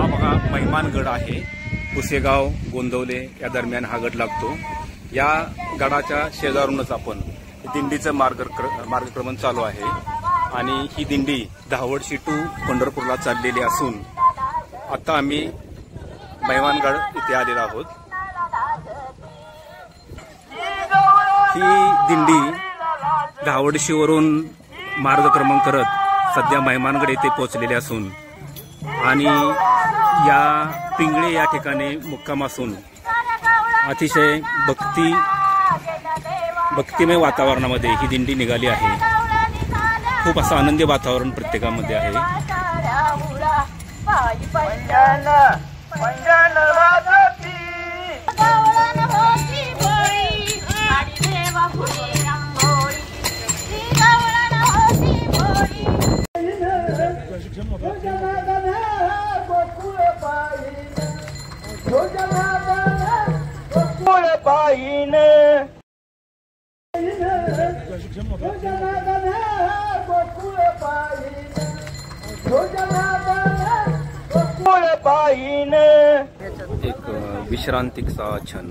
बघा महिमानगड आहे। पुसेगाव गोंदवले या दरम्यान हा गड लागतो। या गडाच्या शेजारूनच आपण दिंडीचं मार्गक्रमण चालू आहे आणि ही दिंडी धावडशी टू पंढरपूरला चाललेली असून आता आम्ही महिमानगड इथे आलेलो आहोत। ही दिंडी धावडशीवरून मार्गक्रमण करत सध्या महिमानगड येथे पोहोचलेले असून आणि या पिंगळे या ठिकाणी मुक्काम असून अतिशय भक्तिमय वातावरणामध्ये ही दिंडी निघाली आहे। खूप असं आनंदी वातावरण प्रत्येकामध्ये आहे। एक विश्रांतीचा क्षण।